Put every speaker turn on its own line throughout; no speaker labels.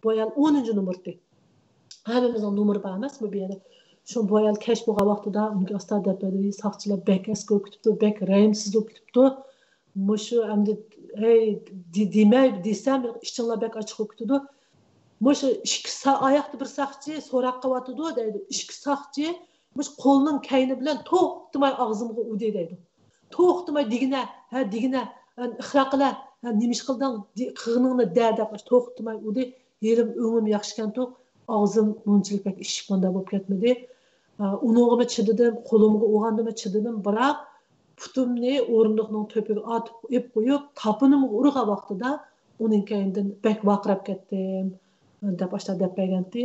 bu ayal 10. numurdu. Hemimizin numuru var emas bu bir. Şu bu ayal keş bu vaqtida unga asta depedi saqchilar bek eski okutupdu, bek rayimsiz okutupdu. Muşu endi hey demey desem işçiler bek açık okutudu. Muşu ayakta bir saqchi so'raq qilyapti deydi. İki saqchi muş qo'lning kayni bilan to'xtamay og'zimga ude deydi. To'xtamay digina, ha digina, ixraqila, ha nimish qilding, qig'ningni dardab to'xtamay ude, yerim o'ngim yaxshikan to'q, og'zim munchilik bak ishqonda bo'lib ketmadi. Unog'imi chididim, qo'limga o'g'andimi chididim, biroq putumni o'rindiqning to'piga atib qo'yib, tapinimga urg'a vaqtida uning kaynidan bak vaqirab ketdim. Deb ashta deb berganti.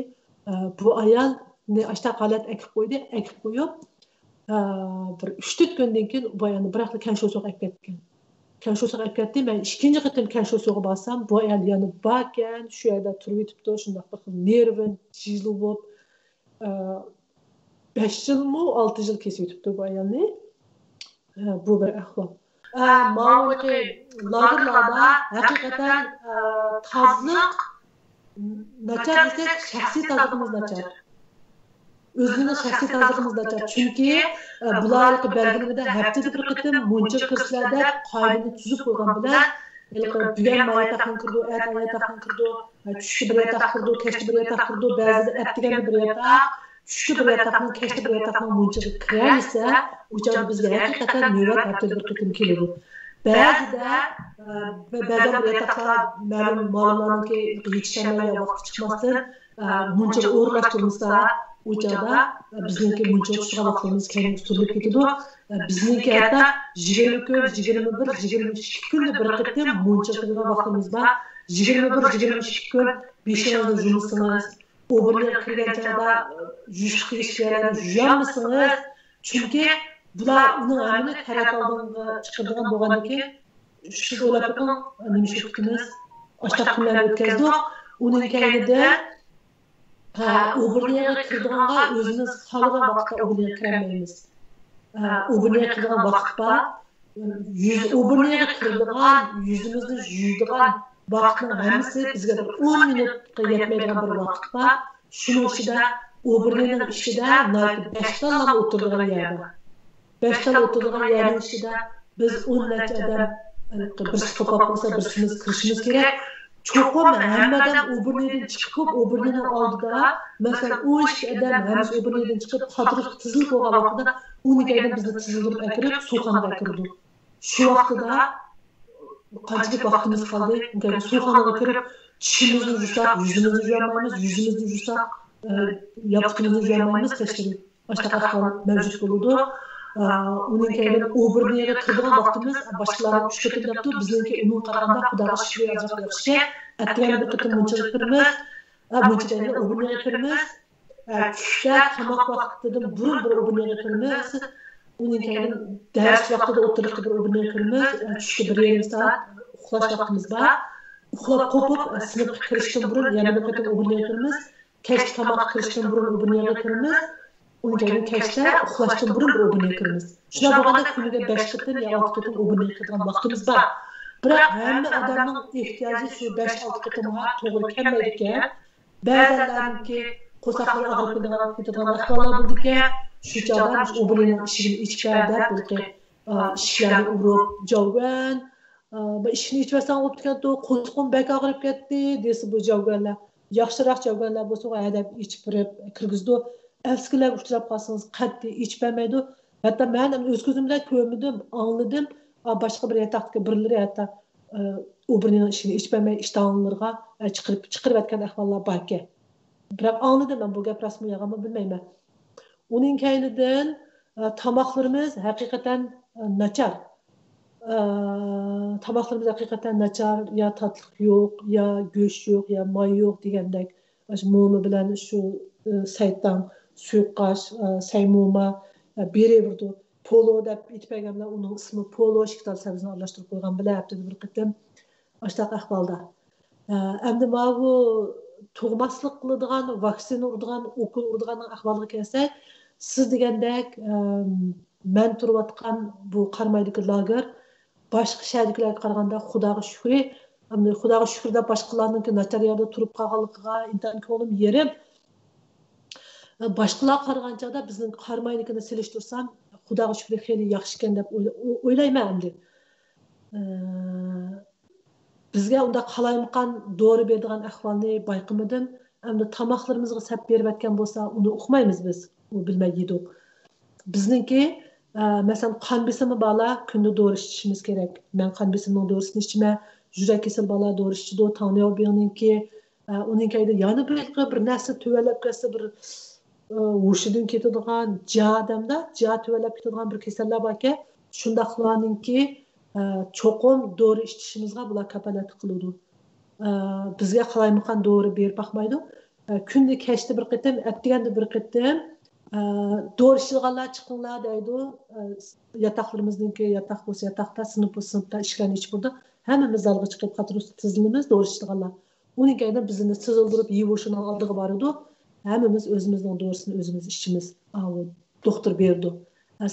Bu ayol ne ashta qalat ekib qo'ydi, ekib qo'yib bir 3-4 kundan keyin bu ayolni biroqli kanshosoq ekib ketgan. Kanshosoq ekib ketdi. Men ikkinchi qitim kanshosoqqa borsam, bu ayol yana bakan, shu yerda turib yotibdi, shundoq bir nervin jizli bo'lib 5 yilmi 6 yil kesib yotibdi bu ayolni. Bu bir ahvol. Ma'lumki lagerlarda haqiqatan tozliq nachar desak, shaxsiy tozligimiz nachar. O'zimizni shaxsiy tozligimiz nachar. Chunki bularga belgilamada haftada bir qitim muncha kurslarda qoidani tuzib qo'ygan bilan bugan mayataqin kirdi, ayataqin kirdi, tushki bir yataq kirdi, kechki bir yataq kirdi, ba'zida atdigan bir yataq, tushki bir yataqning, kechki bir yataqning munchaga kiraysa, o'chada bizga haqiqatan navbat haftada bir qitim keladi. Ba'zida bir yataqlar ma'lum ma'lumotlarga yetishmay vaqt chiqmasdan munchaga o'rlashtirmasa, o'chada bizniki muncha o'tishga vaqtimiz keyin usturilib ketadi. Bizniki hatta 20 kun, 21, 22 kunda bir qitim muncha qilgan vaqtimiz bor. 21, 22 kun 5 yilda jumsingiz, o'g'irlik qilgan chog'da yush qilishlarni juyamisiz? Chunki bular uning amini tarat oldinga chiqargan bo'lgandan keyin shu o'ylab qo'ying, nima shu kutimiz oshta kunlar o'tkazdik. Uning kaynida o'g'irlikga kirganga o'zimiz xohlagan vaqtda o'g'irlikga kirmaymiz. O'g'irlikga kirgan vaqt bor. O'g'irlikga kirgan, yuzimizni yuydigan vaqtning hammasi bizga 10 minutga yetmaydigan bir vaqt bor. Shuning ichida o'g'irlikning ichida 5 talla o'tirgan yer bor. 5 talla o'tirgan yerning ichida biz 10 necha odam bir stopap bo'lsa birimiz kirishimiz kerak. Çoxum hammadan o'birlikdan chiqib, o'birlikning oldida, masalan, 10 odam hammasi o'birlikdan chiqib, xotirib tizilib bo'lgan vaqtida, unikaydan bizni tizildirib akirib, suvxonaga kirdi. Shu vaqtida qanchalik vaqtimiz qoldi? Unikaydan suvxonaga kirib, tishimizni yuvsak, yuzimizni yuvmaymiz, yuzimizni yuvsak, yopiqimizni yuvmaymiz, hech qanday boshqa ahvol mavjud bo'ladi. Uning kaydan o'birlikga kirgan vaqtimiz boshqalar 3 qitim yaptı. Bizniki uning qaraganda xudoga shukr ajoyib yaxshi. Atgan bir qitim munchaga kiramiz. Munchadan o'birlikga kiramiz. Tushda tamoq vaqtidan burun bir o'birlikga kiramiz. Uning kaydan dars vaqtida o'tirishda bir o'birlikga kiramiz. Tushda 1,5 soat uxlash vaqtimiz bor. Uxlab qopib, sinfga kirishdan burun yana bir qitim o'birlikga kiramiz. Kechki tamoq kirishdan burun o'birlikga kiramiz. Unganing kechda uxlashdan burun bir o'birlikka kiramiz. Shuna bo'lganda kuniga 5 qitim yo 6 qitim o'birlikka kirgan vaqtimiz bor. Biroq hamma odamning ehtiyoji shu 5-6 qitimga to'g'ri kelmaydi ekan. Ba'zilarniki qo'saqlar og'rib ketadigan ahvollar bo'ldi ekan. Shu chog'da o'birlikning ishini ichkarda bo'ldi. Ishlarni urib, javgan, va ishni ichmasdan o'tgan to qo'sqim bak og'rib ketdi desa bu javganlar. Yaxshiroq javganlar bo'lsa, adab ichib kirgizdi. Eskiler uçurab kalsanız qattiq içmemedu. Hatta ben öz gözümle görmedim, anladım. Başka bir yatakta birileri hatta o'birning ishini içmemey iştahlarga chiqirib etgan ahvollar borki. Biroq anladım ben bu gap rasmiy yo'qmi bilmayman. Uning kaynidan tamoqlarimiz haqiqatan nachar. Tamoqlarimiz haqiqatan nachar, ya tatliq yo'q, ya go'sht yo'q, ya moy yo'q degandek. Shu mo'mi bilan shu saytdan suiqaş, saymuma berevirdi. Polo deb itpaganlar, uning ismi Polo shiktal sabzini aralashtirib qo'ygan bilan haftada bir qitim ashtaq ahvolda. Endi bu tug'maslik qiladigan, vaksina uradigan, o'kil uradigan ahvolga kelsak, siz degandek men turayotgan bu qarmaydagi lager boshqa shaharliklarga qaraganda xudoga shukri Xudoga shukr deb boshqalarninki nachar yerda turib qolganligiga intan ko'nglim yerim. Boshqalar qaragan chog'da bizning qarmaynikini selishtirsam, Xudoga shukr xeyli yaxshi ekan deb o'ylayman endi. Bizga unda qalaymaqan dori beradigan ahvolni bayqamadim. Endi tomoqlarimizga sap berib atgan bo'lsa, uni uqmaymiz biz. U bilmay yedik. Bizningki masalan qon besimi bala kunda dori ichishimiz kerak. Men qon besimining dorisini ichaman. Yurak kasal bala dori ichidi, taniyobiyninki uninkayda yana bir narsa tuvalab ketsa bir hushidan ketadigan jadamda ja tuvalab ketadigan bir kasallar borki, shundaqlarninki cho'qim dori ichishimizga bular kapolat qiladi. Bizga qalaymaqan dori berib baxmaydi. Kunda kechda bir qitim, atdiganda bir qitim dori ichilganlar chiqinglar deydi. Yataqlarimizningki yataq bo'lsa yataqda, sinfda ishlarni ichib turdi. Hammamiz zalga chiqib qatorus tizilimiz dori ichilganlar. Uning kayda bizni sizildirib yeyishning oldiga boradi. Hammamiz o'zimizning dorisini o'zimiz ichimiz. Doktor berdi.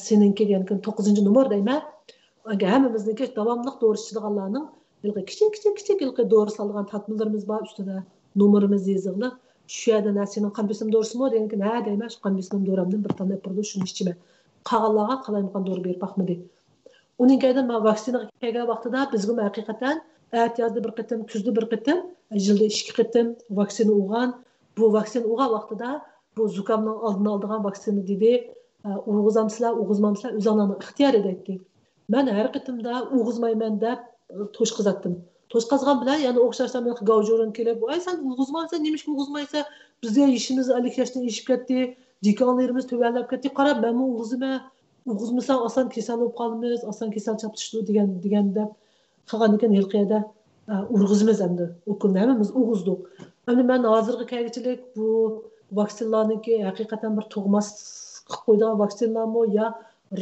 Seninki degankin 9-numar deyman. Hammamizniki davomli dori ichilganlarning kichik dori salgan tatmalarimiz bor ustida nomerimiz yozilgan. Shu yerda sening qon besim dorisimi degankin ha deyman, shu qon besim doramdan bir tane turdi, shuni ichaman. Qolganlarga qalaymaqan dori berib baxmadi. Uning kayda men vaksinaga kelgan vaqtida bizga haqiqatan yozda bir qitim, kuzda bir qitim, yilda 2 qitim vaksina olgan. Bu vaksina olgan vaqtida bu zukamning oldini oladigan vaksina dedi. O'g'izamsizlar, o'g'izmamsizlar o'zinglarning ixtiyor edaydi. Men har qitimda o'g'izmayman deb to'shqizatdim. To'shqazgan bilan yana o'xshashdan men gavjorin kelib, "Voy sen o'g'izmaysan, nemish o'g'izmaysa, bizga ishimiz 50 yoshdan ishib ketdi, dikonlarimiz tuvallab ketdi. Qarab, men o'g'izman. O'g'izmisan, oson kasal bo'lib qolamiz, oson kasal chapishdi" deganda qilgan ekan yilqiyada urg'izimiz endi. O'kunamiz o'g'izdik. Endi men hozirgi kelguchilik bu vaksinalarniki haqiqatan bir tug'mas qilib qo'ydigan vaksinalarmi yo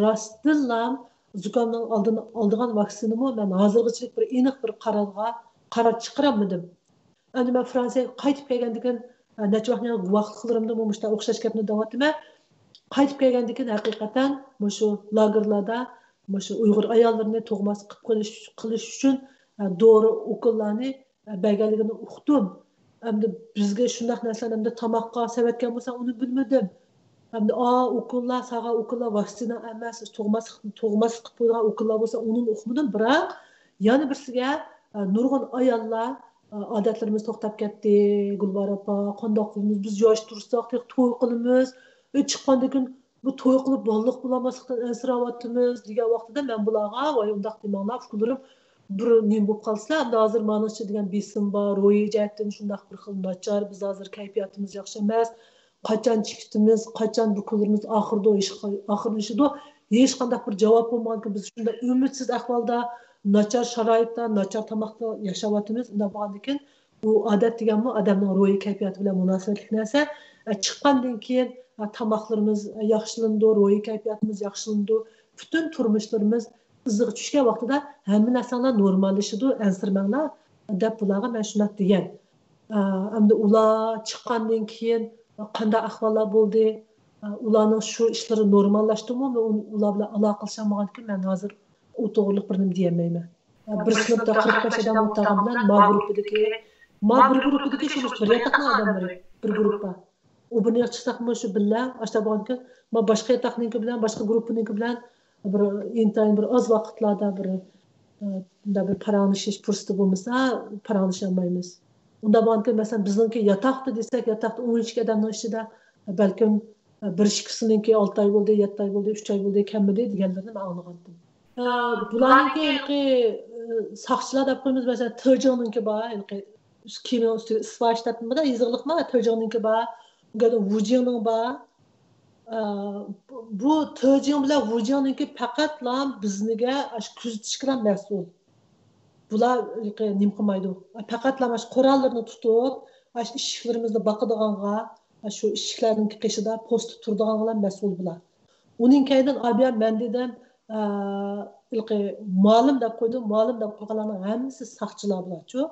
rostdan zukamning oldigan vaksinami men hozirgacha bir aniq bir qaror chiqarolmadim. Endi men Fransiyaga qaytib kelgandan keyin necha vaqtlarimda bo'lmishda o'xshash gapni davatman. Qaytib kelgandan keyin haqiqatan shu lagerlarda shu Uyg'ur ayollarini tug'mas qilish uchun dori ukullarni berganligini uqdim. Endi bizga shunday narsalarni tomoqqa savatgan bo'lsa, uni bilmadim. Endi ukullar, sağa ukullar vaksina emas, tug'mas qilib qo'ygan ukullar bo'lsa, uni uqmadim, biroq yana birsiga nurg'un ayollar odatlarimiz to'xtab ketdi. Gulbar opa, qandoq qilamiz? Biz yosh tursak, to'y qilamiz. Chiqqandan keyin bu to'y qilib bolliq bo'lamaslikdan ansirayapmiz degan vaqtida men bularga voy undaq demanglar, fikrlarim bir nim bo'lib qolsa, endi hozir manimcha degan besim bor, ro'yi jihatdan shundaq bir xil nachar, biz hozir kayfiyatimiz yaxshi emas. Qachon chiqdimiz, qachon bu kunlarimiz oxirlashidi, hech qanday bir javob bo'lmaganki biz shunda umidsiz ahvolda, nachar sharoitda, nachar tomoqda yashayapmiz. Unda bo'lgandan keyin bu odat deganmi odamning ro'yi kayfiyati bilan munosabatli narsa. Chiqqandan keyin tomoqlarimiz yaxshilandi, ro'yi kayfiyatimiz yaxshilandi, butun turmushlarimiz iziga tushgan vaqtida hamma narsalar normallashadi, ansirmanglar deb bularga men shunday degan. Endi ular chiqqandan keyin qanday ahvollar bo'ldi, ularning shu ishlari normallashdimi, ular bilan aloqa qilishmaganki men hozir u to'g'riliq bir nima deyolmayman. Bir sinfda 45 odam o'tirgan bilan ma guruhdagi shu bir yataqli odamlar bir guruhda. U buni chiqsaqmi shu bilan ashta bo'lganki, men boshqa yataqniki bilan, boshqa guruhniki bilan bir intayin bir oz vaqtlarda bir parangishish fursati bo'lmasa, parangisholmaymiz. Unda bo'lganki, masalan, bizningki yataqda desak, yataqda 12 odamning ichida balkim bir ikkisiniki 6 oy bo'ldi, 7 oy bo'ldi, 3 oy bo'ldi, kamidi deganlarni men anglagandim. Bularninki soqchilar deb qo'yamiz, masalan, Tijinninki bor, kimyo ustiga isvashtatmada yezig'liqma Tijinninki bor, ugada Wujingning bor. Bu Tijin bilan Wujingninki faqatla bizniga kuzatishga mas'ul. Bular nim qilmaydi. Faqatla mana shu qurollarni tutib, mana shu ishlarimizni boqadiganga, shu ishlarning qishida post turadiganlar mas'ul bular. Uning kaydan abiya men dedim, ma'lum deb qo'ydim, ma'lum deb qo'yganlarning hammasi soqchilar bular-ku.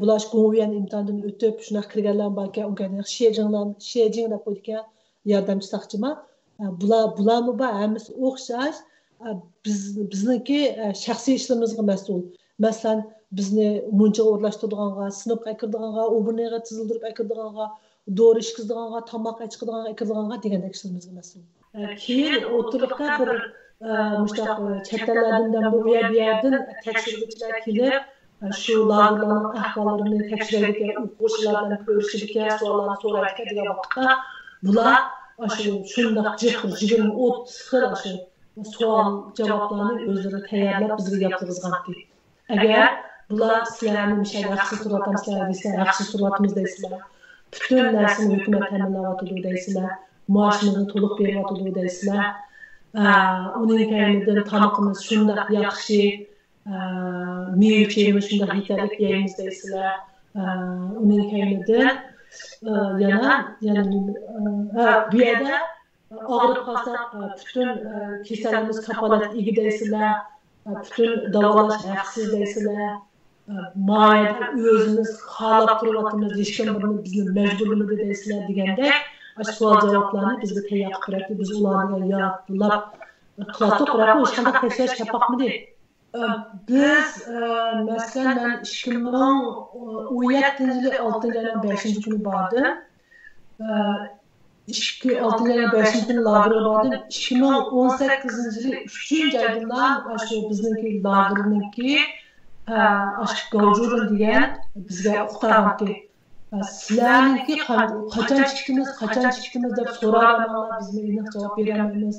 Bular Govian imtihondan o'tib, shunday kirganlar borki, unga Shejing deb qo'ydik-a, yordamchi soqchima. Bularmi bor, hammasi o'xshash. Bizniki shaxsiy ishlarimizga mas'ul. Masalan, bizni muncha o'rlashtirganға, sinfqa kirdiganға, o'birniga tizildirib kirdiganға, doğru ishqizdiganға, tamoq ichqizdiganға, kirdiganға degandek ishimizga mas'ul. Keyin o'tirliqqa bir mushtaq chet ellardan bu yerdan tekshiruvchilar kelib, shu lagerlarning ahvollarini tekshiradigan, o'quvchilardan ko'rishadigan, savollarni so'raydigan degan vaqtda bular shundoq jig'ir 30 xil savol javoblarni o'zlari tayyorlab bizga yetkazgandi. Agar bular sizlarni misol yaxshi turyapsizlar desa, yaxshi turyapmiz deysizlar. Bütün narsani hukumat ta'minlayotdi deysizlar. Maoshimizni to'liq beryotdi deysizlar. Uning kaynidan tamoqimiz shundoq yaxshi, meva-chevimiz shundoq yetarli yeymiz deysizlar. Uning kaynidan yana bu yerda og'rib qolsak, bütün kasalimiz kafolat egi deysizlar. Bütün davolash haqsiz deysizlar. Mayda o'zimiz xohlab turyapmiz, hech kim bizni majburlamadi deysizlar degandek savol javoblarni bizga tayyor qilib beradi. Biz ularga yo'llab qilatib qo'yamiz. Hech qanday tekshirish yapmaqmidi? Biz masalan 2017 6-yil 5-kuni bordim. 6-yil 5-kuni lagerga bordim. 2018-yil 3-oydan shu bizniki lagerninki Gavjurun degan bizga uqtarganki, sizlarniki qachon chiqdimiz deb so'raganlar, biz aniq javob beramiz.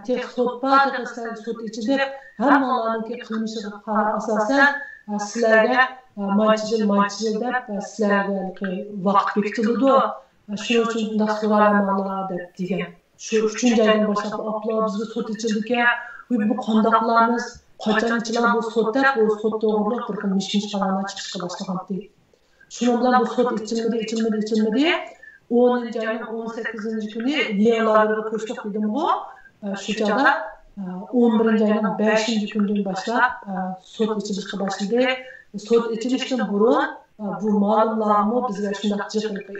Tek sotpa desa sot ichida hammalarniki qilmishiga asosan sizlarga manchil deb sizlarga vaqt bekitildi. Shuning uchun bunday so'raganlar deb degan. Shu 3-oydan boshlab aplar bizga sot ichildiki, bu qandoqlarimiz qachon ichilar bu sotda to'g'ri bir xil mish-mish qarorlar chiqishga boshlagandi. Shuning bilan bu sot ichilmadi. 10-oyning 18-kuni Liyalarga ko'chdik dedim-ku. Shu chog'da 11-oyning 5-kunidan boshlab sot ichilishga boshladi. Sot ichilishdan burun bu ma'lumotlarni bizga shunday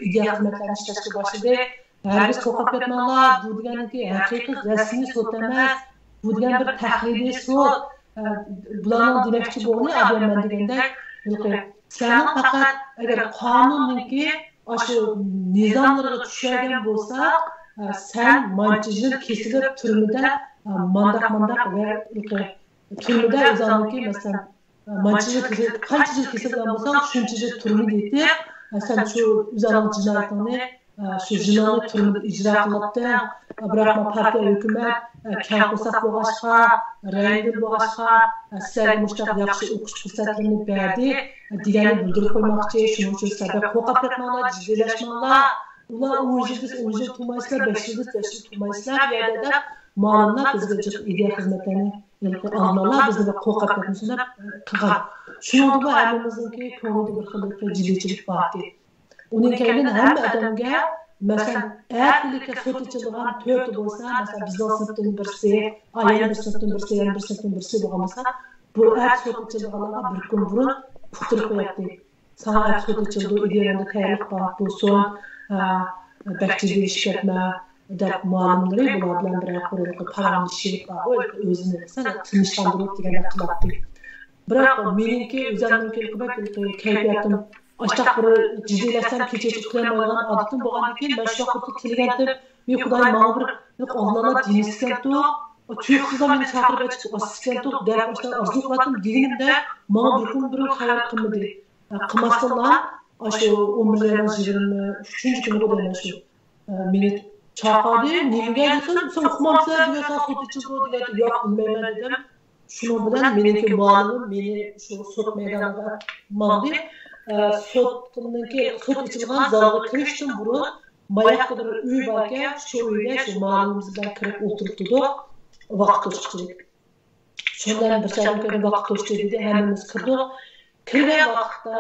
ideya xizmatlarni ishlashga boshladi. Hargiz qo'rqib ketmanglar, bu deganki haqiqiy rasmiy sot emas, bu degan bir tahliliy sot. Bularning demakchi bo'lgani abiyaman deganda sizlarning faqat agar qonunninki shu nizomlarga tushagan bo'lsa, sen manchijil kesilib turmida mandaq va turmida o'zingki masalan manchijil qancha yil kesilgan bo'lsang, shuncha yil turmi deydi. Sen shu o'zing jinoyatni shu jinoyat turmida ijro qilyapti. Biroq partiya hukumat kang qo'saq bo'lg'achqa, rangli bo'lg'achqa, sizlarga mushtaq yaxshi o'qish fursatlarini berdi deganini bildirib qo'ymoqchi. Shuning uchun sizlar qo'rqib ketmanglar, jiddiylashmanglar. Ular 10 yil turmaysizlar, 5 yil turmaysizlar yerda ma'lumot bizga ideya xizmatlarini almalar bizni qo'rqib ketmaslar qilgan. Shuning bilan hammamizniki ko'nglida bir xil jiddiychilik bordi. Uning kaynidan hamma odamga masalan, erklikka sot ichilgan 4 bo'lsa, masalan, bizning sinfdan birisi, yana bir sinfdan birisi bo'lgan bo'lsa, bu erk sot ichilganlarga bir kun burun puqtirib qo'yadi. Sana erk sot ichildi, ideyalarni tayyorlab qo'yib, bu so'ng bakteriya ishlatma deb ma'lumlari bular bilan bir qo'rqib paramlashib o'zini tinchlantirib degandek qiladi. Biroq meniki o'zimniki kayfiyatim Açtaq bir ciddiləsəm keçəcək qılamayılan adıtım boğandan keyin mən şu vaxtda tilgəndim. Men Xudoy mənə bir Allahlar dinisikentu, tüyüqsizdən məni çağırıb açıb asistentu dərb başdan arzu qıladım deganimdə mənə bir xəbər qılmadı. Qılmasınlar, şu 11-23-cü günü qo'ygan shu. Meni chaqirdi, nimaga desam, sen o'qimamsan degan sot ichildi degan, yo'q bilmayman dedim. Shuning bilan meniki muallim meni shu sot maydoniga mandi. Sot ichilgan zalga kirish uchun burun mayaqda bir uy bor ekan, shu uyga shu ma'lumimiz bilan kirib o'tiribdi, vaqt o'chirdik. Shundan bir sa'atga vaqt o'chirdik dedi, hammamiz kirdik. Kirgan vaqtda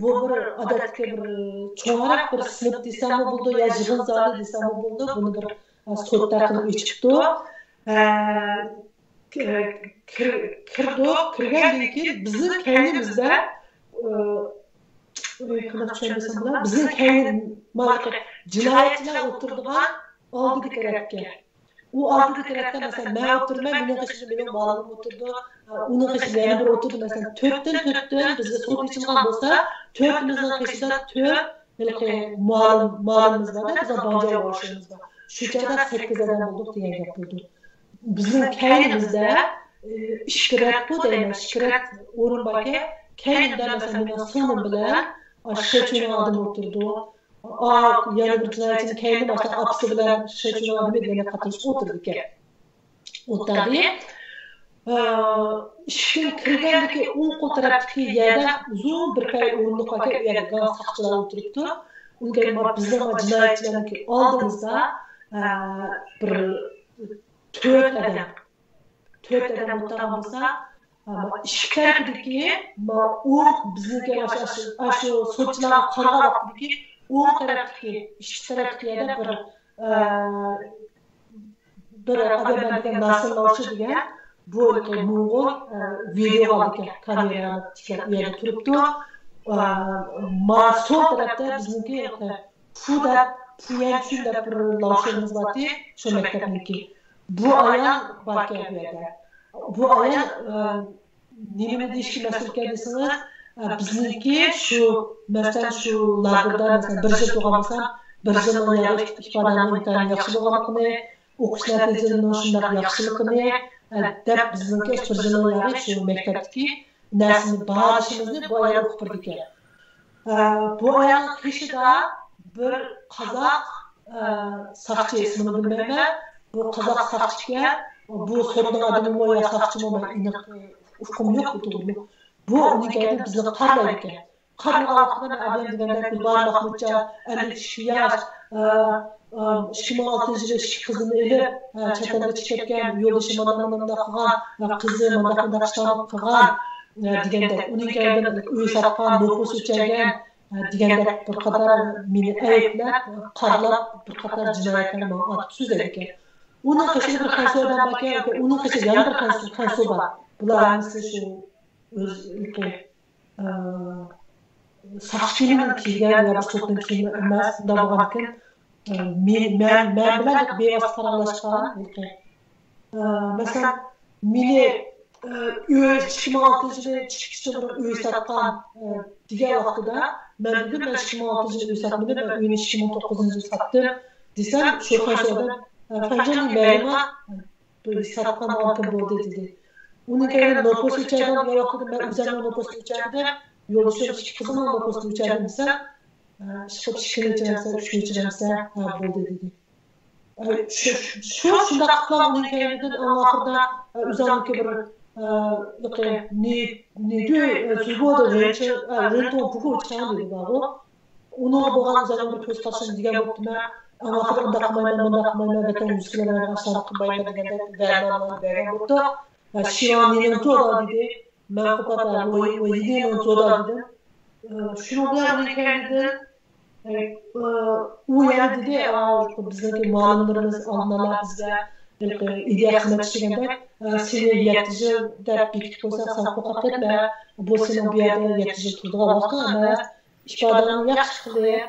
bu bir odatga bir cho'g'roq bir sinf desam bo'ldi, yo yig'in zali desam bo'ldi, buni bir sotda qilib ichibdi. Kirgandan keyin bizni kaynimizda bizning jinoyatchilar o'tirdigan oldi tarafga u altıda tarafta mesela ben oturmam, benim kışım benim malım oturdu, onun kışı yana bir oturdu mesela törtten bizde soğuk içilgan olsa törtümüzün kışında belki malımız var da bize banca ulaşımız var. Şu çağda 8 adam olduk diye yapıldı. Bizim kendimizde işkiret bu değil mi? İşkiret orun bakı kendimde mesela benim sınım bilen şeçün adım oturdu. Yani bir cinayetin kendim başta apsı bilen şeçün adım edilene katılış oturdu ki. O tabi işin kirgendeki o taraftaki yerde uzun bir pay orunluk bakı yani gaz sakçılar oturuptu. Onun bizim cinayetçilerini aldığımızda bir Dört adam oturgan bolsa, ishkardiki, u bizniki aşu soçlarga qarab vaqtiki, u tarafdaki, ishchi tarafdaki yerda bir haber degan narsani degan bu Mo'g'ul video oldi kamerani tiklab yerda turibdi. Sol tarafda bizniki puyan shunda bir lavshimiz borki, shu maktabniki. Bu ayol bakiyada. Bu ayol nima deyishga mas'ul desiniz, bizniki shu masalan shu lagerda masalan bir yil turgan bo'lsam, bir yil ifodani yaxshi bo'lganligini, o'qish natijalarini shunday yaxshiligini deb bizniki bir yil shu maktabdagi narsani barishimizni bu ayol o'qib birdi ekan. Bu ayol qishida bir qozoq saqchi ismini bilmayman. Bu Kazak sakçıya, bu sorunun adımı mı ya sakçı mı iniq ufkum yok bu doğru. Bu onun geldi bizi qarlaydı. Qarlagan vaqtda men ablam deganda Gulbar Mahmudja, Ali Şiyaz, Şimal Tecrübe kızını elib, çatanda çıkatgan, yo'ldoshi mana qilgan, qizi mana ishdan qilgan deganda uning geldi uy satgan, nopus o'chagan deganda bir qator meni ayblab, qarlab bir qator jinoyatlarni atib so'zlaydi ekan. Onun kışı bir kansordan bakıyor ki, onun kışı yana bir kansor var. Bular şu ülke sakçının kilgen ya sokun kilgen emas da bağırken men bilen beyaz kararlaşkan ülke. Mesela mini şimaltıcı çıkışçıların üye satkan diğer vaxtıda ben dedim ben şimaltıcı üye satmadım, ben üye 2009'da sattım. Desem şu kansordan Fancani merma böyle satkan altın boldu dedi. Onun kendi nopos içeriden bir vakıda ben üzerine nopos içeride yolcu kızımın nopos içeride mesela şıkıp şişkin içerse, üçlü içerse boldu dedi. Şunda kıtlan onun kendiden anlatırda üzerindeki bir ne diyor Zülboğda renton puku uçağın dedi bana. Onu boğan üzerinde bir köz karşın diye baktım. Ama kadar bakmayman vatan müziklerine aşağı kılmayman degende vermem oldu. Şivaninin çoğda dedi. Ben kapatalım. O yediğinin çoğda dedim. Şunu bilen kendisi o yani dedi bizdeki malumlarımız alınanlar bizde ideya hizmet işlerinde seni yetici de bir küçük olsa sen kokak etme. Bu senin bir yerde yetici turduğu vakti ama işbadanın yakışıklığı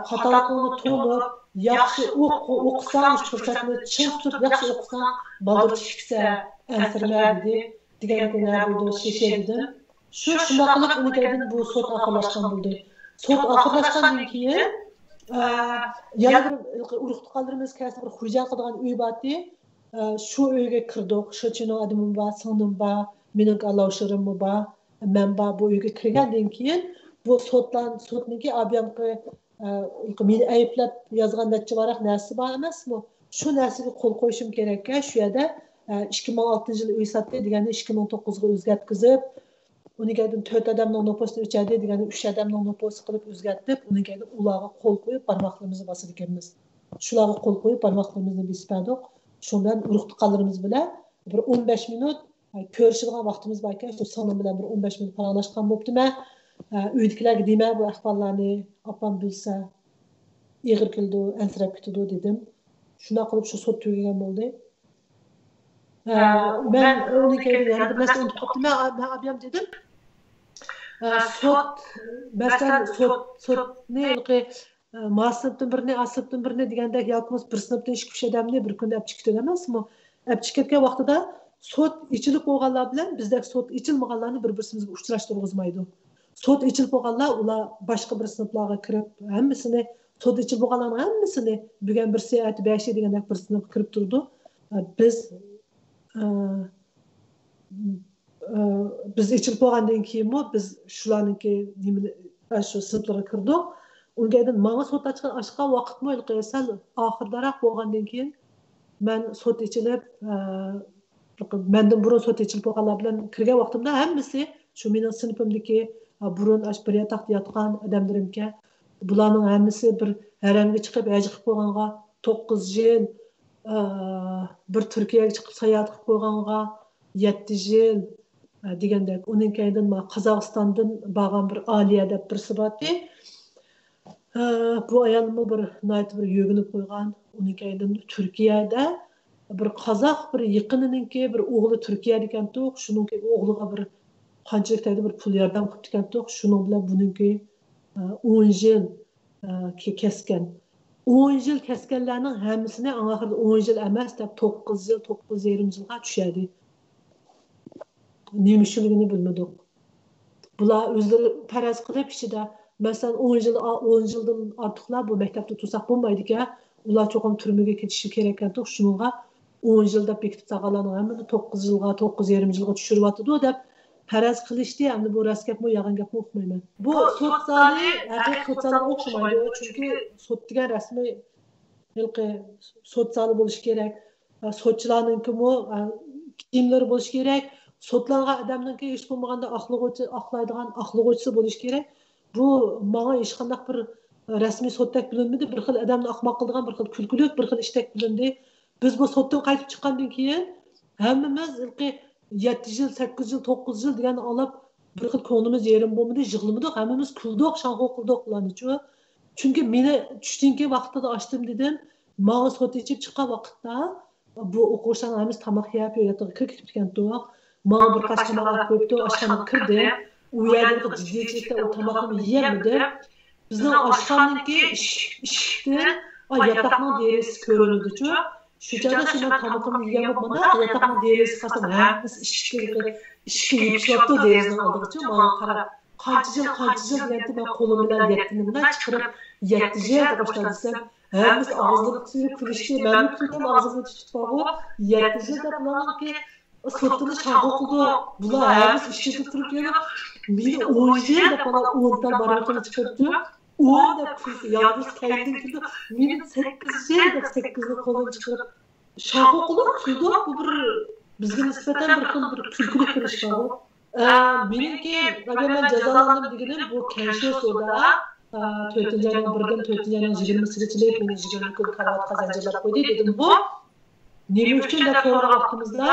xatolikni to'g'ri yaxshi o'qisam fursatni chin tutib yaxshi o'qisam baldir chiqsa ansirmaydi degan kunlar bo'ldi shisha dedim shunday qilib unikadin bu sud oxirlashgan bo'ldi sud oxirlashgandan keyin yana bir urug' tuqqanlarimiz kasb bir xo'ja qilgan uy bordi shu uyga kirdik shochino adimim bor singlim bor mening allovshirim bor men bor bu uyga kirgandan keyin bu sudniki abiyamqi meni ayblab yozgan necha varaq narsa bor emasmi shu narsaga qo'l qo'yishim kerak ekan shu yerda 2006 yil uy sotdi deganda 2009 ga o'zgartkizib uniga 4 odamning nopusini o'chadi deganda 3 odamning nopusini qilib o'zgartib uniga ularga qo'l qo'yib barmoqlarimizni bosar ekanmiz shularga qo'l qo'yib barmoqlarimizni bespadik shu bilan urug' tuqqanlarimiz bilan bir 15 minut ko'rishadigan vaqtimiz bor ekan shu singlim bilan bir 15 minut paranglashgan bo'ptimi uydagilarga deyman bu ahvollarni opam bilsa ig'ir keldi ansirab ketdi dedim shunday qilib shu sud tugagan bo'ldi ben uning yana bir narsa unutib qoldim men abiyam dedim sud masalan sudni masrafdan birini, asrafdan birini degandek yoki bir sınıfdan ikki kishi odamni bir kunda olib chiqdi emasmi? Olib chiqib ketgan vaqtida sot ichilib bo'lganlar bilan bizdek sot ichilmaganlarni bir-birimizga uchrashtirg'izmaydi. Sot ichilib bo'lganlar ular boshqa bir sinflarga kirib, hammasini sot ichilib bo'lganlarning hammasini bugun 1 soat 5 degandek bir sinfga kirib turdi. Biz ichilib bo'lgandan keyinmi biz shularniki shu sinflarga kirdik. Ungadan menga sot ochgan vaqtmi sal oxirdaroq bo'lgandan keyin men sot ichilib mendan burun sot ichilib bo'lganlar bilan kirgan vaqtimda hammasi shu mening sinfimdagi burun bir yotoqda yotgan odamlarimga bularning hammasi bir haramga chiqib haji qilib qo'yganga 9 yil bir Turkiyaga chiqib sayohat qilib qo'yganga 7 yil degandek uning keyin Qozog'istondan borgan bir Aliya deb bir sibati bu ayolmi bir yo'ginib qo'ygan uning keyin Turkiyada bir qozoq bir yaqinininki bir o'g'li Turkiyada ekan-ku shuningki o'g'liga bir qanchalik bir pul yordam qilib ekan-ku shuning bilan buningki 10 yil kesgan 10 yil kesganlarning hammasini oxirida 10 yil emas deb 9 yil 9,5 yilga tushadi. Nima ishligini bilmadik. Bular o'zlari faraz qilib ichida masalan 10 yildan ortiqlar bu maktabda tursak bo'lmaydi-ku. Ular cho'qim turmaga ketishi kerak ekan-ku shuningga 10 yilda bekitib taqalarning hammani 9 yilga 9,5 yilga tushiryapti deb faraz qilishdi. Endi bu rost gapmi yolg'on gapmi o'qimayman. Bu sotsiali haqiqiy sotsialga o'xshamaydi. Chunki sot degan rasmiy sotsiali bo'lishi kerak. Sotchilarninkimi kiyimlari bo'lishi kerak. Sotlangan odamninki hech bo'lmaganda axloqlovchi bo'lishi kerak. Bu menga hech qanday bir rasmiy sotdak bilinmadi. Bir xil odamni ahmoq qiladigan, bir xil kulkulik, bir xil ishdak bilindi. Biz bu sotdan qaytib chiqqandan keyin hammamiz 7 yil, 8 yil, 9 yil degan olib bir xil ko'nglimiz yerim bo'lmadi, yig'lamadik, hammamiz kuldik, shanqo qildik ularni-chu. Chunki meni tushdinki vaqtida ochdim dedim. Menga sot ichib chiqqan vaqtda bu o'quvchilar hammamiz tomoq yeb yo'qotib kirib ketgan-ku. Menga bir qashqamoq qo'yibdi, oshxonaga kirdim. U yerda jiddiyatda o tomoqni yemedim. Bizning oshxonaniki ishdan yotoqning derisi ko'rinadi-chu. Shu joyda men tomoqimni yeyapman, yotoqning derisi qasam hammasi ishga yetishibdi derizni oldigacha menga qarab qancha yil deganti men qo'lim bilan yettinimdan chiqarib 7 yil deb boshladim. Hammasi og'zini kulishdi, men kuldim og'zimni tutib qo'yib 7 yil deb ularniki sotini shanqo qildi. Bular hammasi ishga turib kelib meni 10 yil deb bana 10 dan baroqini chiqardi. 10 deb kuldi, yolg'iz kaydin kuldi. Meni 8 yil deb 8ni qo'ldan chiqarib shanqo qilib kuldi. Bu bir bizga nisbatan bir xil bir kulkuli qilish bor. Meniki agar men jazolandim deganim bu Kenshosda 4-ayning 1dan 4-ayning 20-sigacha meni 20 kun karavot qazanjilab qo'ydi dedim. Bu nima uchun deb so'rab vaqtimizda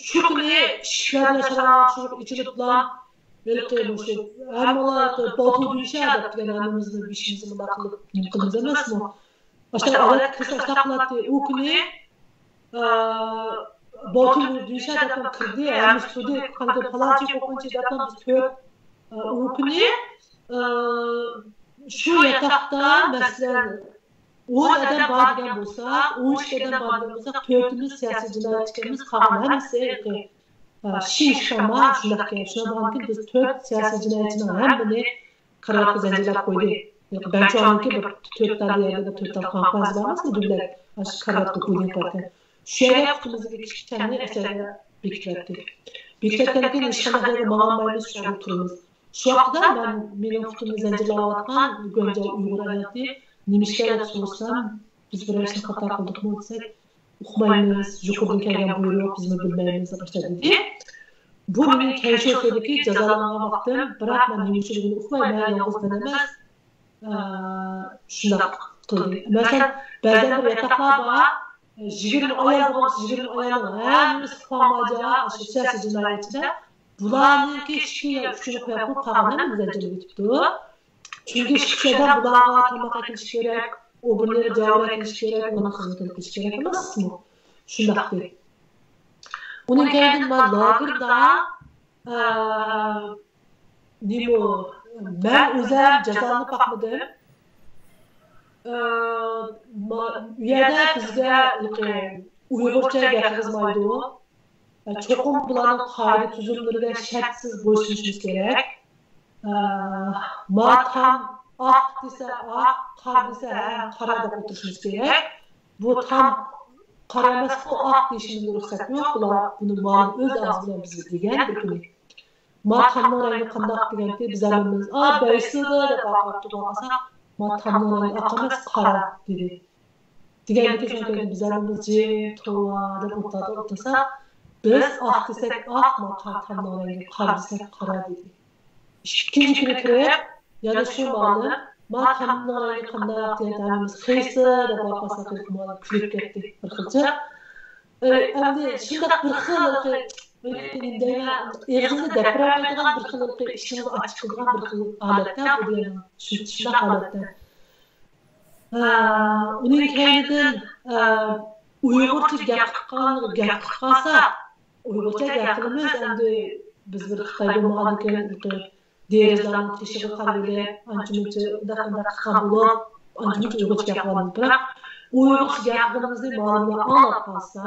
shu kuni ishlar yashamoq ichilib bilan belki hammalar botu deyishadi degan hammamizni beshimizni nima qilib nima qilamiz emasmi? Boshqa odat qilsa qiladi. U kuni botu deyishadi deb kirdi, hammamiz turdi, qanday falonchi qo'qonchi deb biz ko'p u kuni shu yotoqda masalan 10 odam bor degan bo'lsak, 13 odam bor degan bo'lsak, 4imiz siyosiy jinoyatchimiz qolgan hammasi shishama shunaqki biz 4 siyosiy jinoyatchining hammani qaroqqa zanjirlab qo'ydik. Ben şu anki bir 4 tane yerde 4 tane kampanya varmazsa dübler qaroqqa qo'ygan ekan. Shu yerga kutumizga kichkina asarga bekitdik. Bekitgandan keyin hech qanday ma'lumotlarimiz tushunib turamiz. Shu vaqtda mening kutumni zanjirlayotgan Go'nja Uyg'ur ayolti nimishga so'rasam biz bir ishni xato qildikmi desak uqmaymiz, yuqoridan kelgan buyruq bizni bilmaymiz deb boshladi. Bu mening Kenshosdagi jazolangan vaqtim, biroq men nimishligini uqmayman, yolg'izdan emas. Shundoq qildi. Masalan, ba'zan bir yotoqlar bor, 20 ayol bo'lsa 20 ayolning hammasi famaja, shu siyosiy jinoyatchida bularniki ishga uchini qo'yib qolganlar zanjirga ketibdi. Chunki ishda bularga tomoq qilish kerak, o'g'illarga javob berish kerak, uni xizmat qilish kerak emasmi? Shundoqdir. Uning keyin men lagerda nima ben özel cezanı bakmadım. Bu yerda bizga Uyg'urcha gapirmaydi u. Cho'qim bularning qoida tuzumlariga shartsiz bo'ysunishimiz kerak. Matam oq desa oq, qora desa qora deb o'tirishimiz kerak. Bu tam qora emas, bu oq deyishimizga ruxsat yo'q. Bular buni ma'lum o'z og'zi bilan bizga degan bir kuni. Matamning rangi qandoq deganda biz hamimiz baysida deb baqirib turgansa matamning rangi oq emas, qora dedi. Degandagi shunday biz hamimiz jim to'va deb o'tirsa biz oq desak oq, matamning rangi qora desak qora dedi. İkinci kuni kirib, yana shu ma'lum matamning rangi qandoq degandimiz qaysi deb baqirsa kulib ketdik bir xilcha. Endi shunday bir xil Eğzini depremeden bir xil işimiz açık kılgan bir xil aletler bu diyelim. Şunda aletler. Onun kendinden Uygurca gap qilsa, Uygurca gap qilamiz endi biz bir Xitoy bo'lmagandan derazlarni teshig'i qarayli, ancha-muncha undaqanday qilgan bo'lib, ancha-muncha Uygurcha gap qilamiz. Biroq Uygurcha gap qilamizni ma'lumot olib qolsa,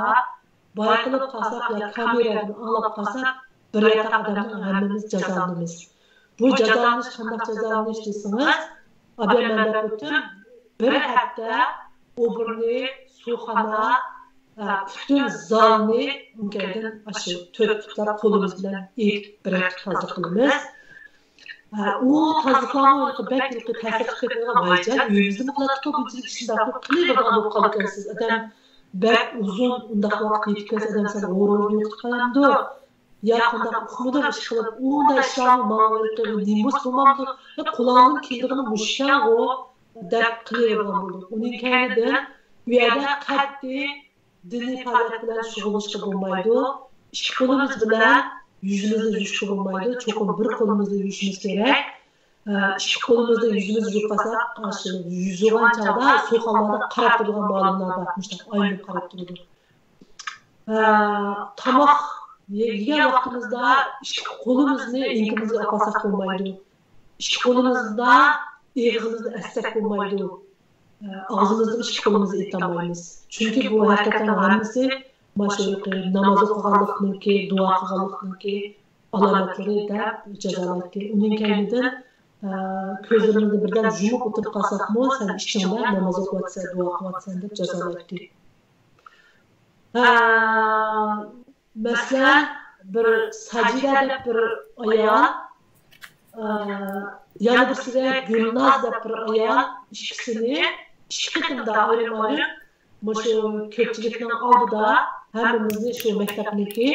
bayqilib qalsak ya kameradan olib qalsak bir yata odamning hammamiz jazolanamiz. Bu jazolanish qanday jazolanish desangiz, men deb o'tdim, bir hafta o'birni, suvxona, butun zalni ungadan shu to'rtlar qo'limiz bilan bir toza qilamiz. U tozalamoq belki ta'sir qiladigan vajib, uyimizni mutlaqo bunchalik shunday qilib bo'lib qolgansiz. Adam bek uzun undaq vaqt yetkaz adam sen o'rni yo'qotgandu ya qanday uxmida ish qilib unda ishlarni ma'lumotga nimus bo'lmamdi qo'lingdan keldigini mushshago deb qilavergan bo'ldi. Uning kaynida bu yerda qat'iy diniy faoliyat bilan shug'ullanishga bo'lmaydi. Ikki qo'limiz bilan yuzimizni yuvishga bo'lmaydi. Cho'qim bir qo'limizni yuvishimiz kerak. İki qo'limizda yuzimizni yuvqasak, qarshi yuzgan chog'da so'xonlarda qarab turgan olimlar bakmışlar, aynı qarab turdi. Tomoq yegan vaqtimizda ikki qo'limizni enkimizga olsak bo'lmaydi. Ikki qo'limizda og'zimizni assak bo'lmaydi. Og'zimizni ikki qo'limizni etolmaymiz. Chunki bu haqiqatan hammasi mashruq namoz o'qiganlikniki, duo qilganlikniki alomatlari deb jazolaydi. Uning kaynidan ko'zimizni birdan yumib o'tirib qalsakmi, sen ishingda namoz o'qiyotsan, duo qilyapsan deb jazolaydi. Masalan, bir sajida deb bir ayol, yana birisiga Gulnaz deb bir ayol ikkisini ikki qitimda ayirib, shu ko'pchilikning oldida hammamizni shu maktabniki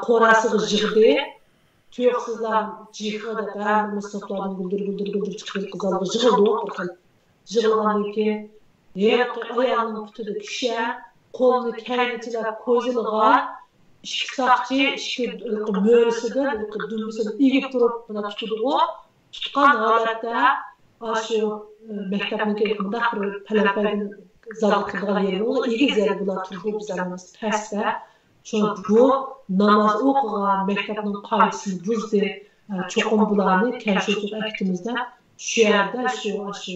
qorasiga yig'di. Tuyoqsizlar jihada ba'zi saflardan guldir chiqib qizalga yig'ildi bir xil. Yig'ilgandan keyin ayolning putida kisha qo'lni kaynichilab ko'zilg'a ikki saqchi ikki mo'risida dumbisini egib turib buni tutdi. Tutgan holatda shu maktabniki bundaq bir palampaydan zal qilgan yeri bor. Egiz yeri bular turib bizlarimiz pastda bu namoz o'qigan maktabning qoidasini buzdi. Cho'qim bularni kashf aktimizda shu yerda shu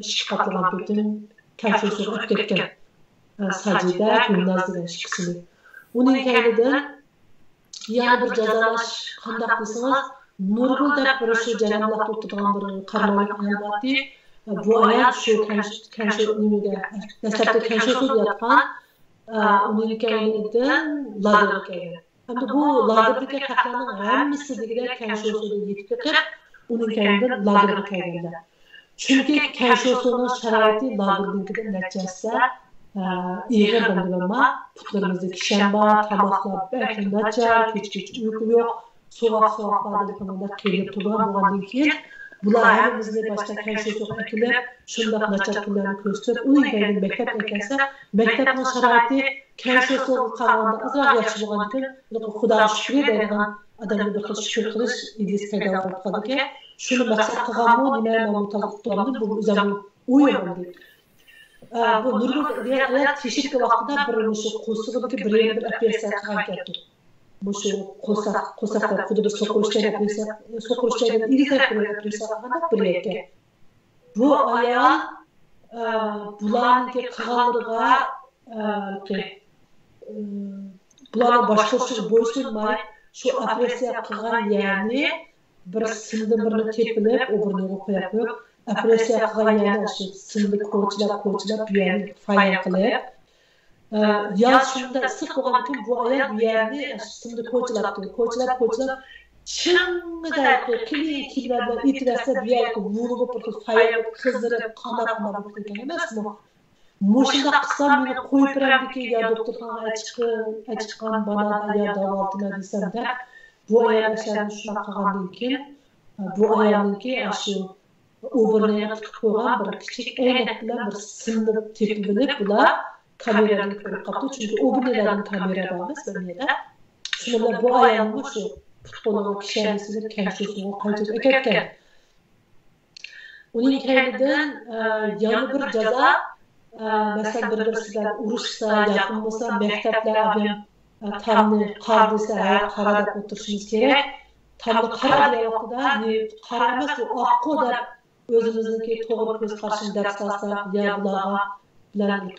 ishqatlan butun kashf etgan. Sajida Gulnaz degan ikkisini. Uning kaynida yana bir jazolash qanday desangiz, Nurgul deb bir shu janoblar o'tirgan bir qarmoq ayolati. Bu ayol shu kashf nimaga dastlabda kashf qilayotgan uning kaynidan lagerga kelgan. Endi bu lagerdagi qatlarning hammasi degida kashfga yetib ketib, uning kaynidan lagerga kelganlar. Chunki kashfning sharoiti lagerdagidan nachasa ig'ir bo'lganma, putlarimizda kishanba, tomoqlar balki nachar, kech uyqu yo'q, sovuq-sovuqlarda qanday qiyilib turgan bo'lgandan keyin bular hammamizni boshqa kashfga akilib, shunday nachar kunlarni ko'rsatib, uning kaynidan maktabga kelsa, maktabning sharoiti kashfga qaraganda azroq yaxshi bo'lgandan keyin xudoga shukr deydigan odamga bir xil shukr qilish idis paydo bo'lganki, shuni maqsad qilganmi, nima ma'lumotlarni bu o'zim o'ylayman. Bu Nurgul teshik vaqtida bir qo'sig'idagi bir operatsiya qilgan ketdi. bu şu ko'saqda xuddi bir so'qirishchadan ilgak bir ekan. Bu ayol bularniki qilganlariga bularni boshqarushi bo'ysunmay shu operatsiya qilgan yerni bir simda birini tepilib o'rniga qo'yib operatsiya qilgan yerni shu simni ko'chilab bu yerni fayr qilib yoz shunda issiq bo'lgan uchun bu ayol bu yerni simni ko'chilab chingida kiyimlardan itirasa bu yerga vurib fayr qizdirib qanab bo'lib ketgan emasmi? Moshunda qilsam meni qo'yib beradiki yo doktorxonaga chiqqan bana yo davolatini desamda bu ayol shuni qilgandan keyin bu ayolniki shu o'birniga tiqib qo'ygan bir kichik aynak bilan bir simni tepib bilib bular kameradan ko'rib qoldi chunki o'birnilardan kamera bor emas bir yerda shunda bu ayolni shu qo'liga kishanisiga kashusini qaytib ketgan uning kaynidan yana bir jazo mesela bir-birisiyle uğraşsa, yakın olsa, mektepler tamını kar dese, kara da oturuşumuz gerek. Tamını kara diye vaxtıda, kara emas, o akko da özümüzdeki doğru göz karşını ders alsak, ya bulağa bilen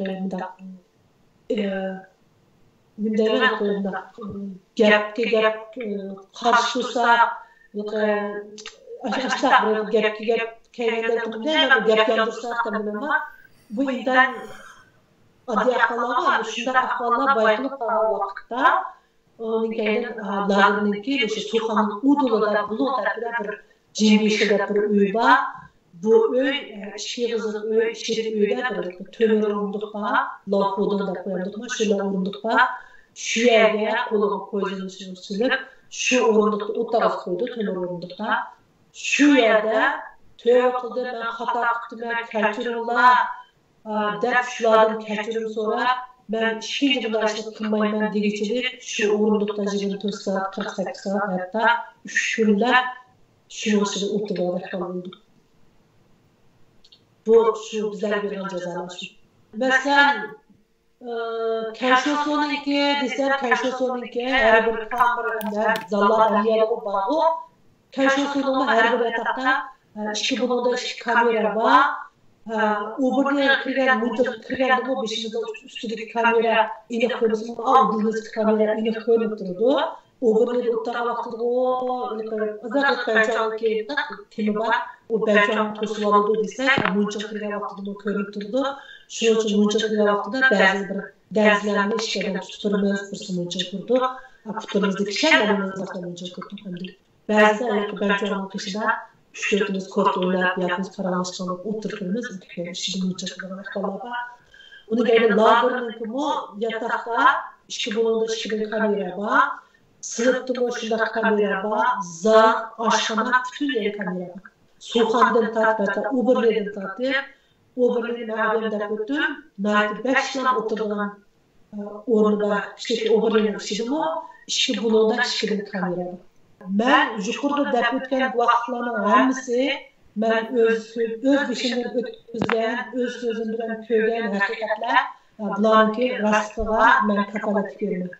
gap karşısa, aşağı gap gap yandırsak da bilmem bu insan adi ahvallar şunda ahvallar bayılıp kalan vakitte onun kaydan dağınınki bu soğanın udulada bulutda bir cimrişede bir öy var bu öy şiirizin öy öyde bir tömür orundukta lafodunda koyandukta şöyle orundukta şu yerge koluğu koyduğunu silip şu orundukta o taraf koydu tömür orundukta şu yerde tövbe kıldı ben hata kıttım ben keltürullah dep şulardan keçirim sonra ben ikinci bir açlık kılmayman degiçilik şu orundukta 24 saat 48 saat hatta 3 günler şunu size oturduğunda kalındı. Bu şu bizler bir cezalar. Mesela Keşoson'unki desem Keşoson'unki her bir kamerada zallar aliyalı bağlı Keşoson'un her bir etakta iki bunun iki kamera var. O'birga kirgan bu beshimizda ustidagi kamera iniq ko'rinishi oldingizgi kamera iniq ko'rinib turdi. O'birga o'tgan vaqtida uzoq temi bor. O belki to'sib oldi desak, buncha kirgan vaqtida ko'rinib turdi. Shuning uchun buncha kirgan vaqtida ba'zi bir darslarni ishdan tuttirmiz, bir buncha turdi. Putimizda kishanlarimiz buncha turdi. Ba'zi belki qishida 3-4'ümüz korktuğuyla yapımız karanlıkçılık oturduğumuz işin mücadele kalaba. Onu geldi lağırının kumu yatakta işi bulunduğu işin kamera var. Sınıfta boşunda kamera var. Zar, aşkana bütün yeri kamera var. Soğandan tatbata, uberlerden tatbata. Uberlerin ağabeyimde götüm. Naiti 5 yıl oturduğun orada işte uberlerin işi bu. İşi bulunduğu işin kamera var. Ben yukarıda dep ötken vaqtlarning hammasi ben öz beshimdan o'tkazgan, öz so'zim bilan ko'rgan haqiqatlar bularniki rastiga men kafolat beraman.